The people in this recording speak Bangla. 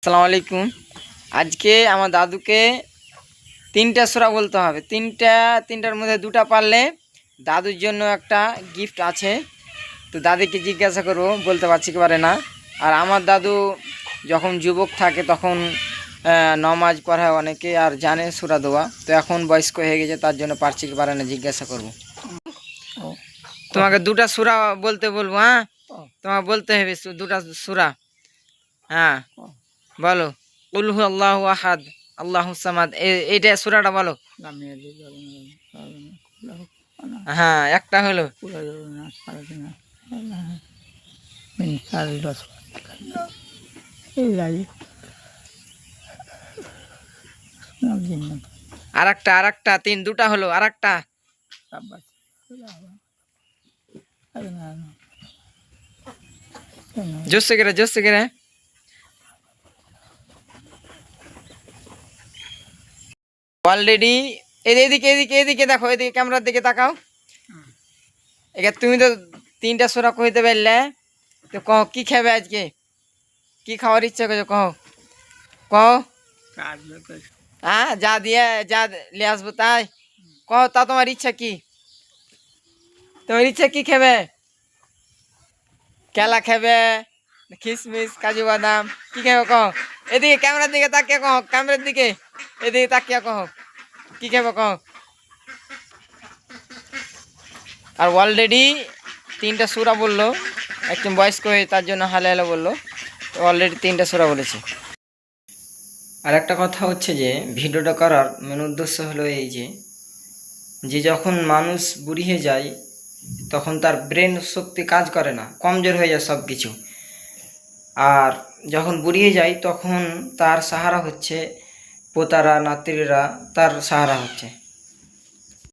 আসসালামু আলাইকুম। আজকে আমার দাদুকে তিনটা সূরা বলতে হবে। তিনটার মধ্যে দুটা পারলে দাদুর জন্য একটা গিফট আছে। তো দাদিকে জিজ্ঞাসা করবো, বলতে পারছি কি পারে না। আর আমার দাদু যখন যুবক থাকে তখন নমাজ পড়ায় অনেকে আর জানে সূরা দেওয়া। তো এখন বয়স্ক হয়ে গেছে, তার জন্য পারছি কি পারে না জিজ্ঞাসা করব। তোমাকে দুটা সূরা বলতে বলবো। হ্যাঁ, তোমাকে বলতে হবে দুটা সূরা। হ্যাঁ বলো। কুল হু আল্লাহু আহাদ আল্লাহু সামাদ, এইটা সূরাটা বলো। হ্যাঁ, একটা হলো। আর একটা দুটা হলো। আর একটা জোসে করে অলরেডি। এদিকে এদিকে এদিকে দেখো, এদিকে ক্যামেরার দিকে তাকাও। এবার তুমি তো তিনটা সূরা কইতে পারলে, তো কও কি খাবে আজকে, কি খাওয়ার ইচ্ছা করছো কও কও। হ্যাঁ, যা লে আসবো তাই কও। তা তোমার ইচ্ছা কি? তোমার ইচ্ছা কি খাবে? কেলা খাবে, কিশমিশ, কাজু বাদাম, কি খাবে কও। এদিকে ক্যামেরার দিকে তাকিয়ে কও, ক্যামেরার দিকে এদিকে তাকিয়ে কও কি খাবে কও। আর অলরেডি তিনটা সূরা বললো। একদম বয়স্ক হয়ে তার জন্য হালে হালে বললো। তো অলরেডি তিনটা সূরা বলেছে। আর একটা কথা হচ্ছে যে ভিডিওটা করার মেন উদ্দেশ্য হলো এই যে যখন মানুষ বুড়ি হয়ে যায় তখন তার ব্রেন শক্তি কাজ করে না, কমজোর হয়ে যায় সব কিছু। আর যখন বুড়ি হয়ে যায় তখন তার সাহারা হচ্ছে পোতারা নাতিরা, তার সাহারা হচ্ছে।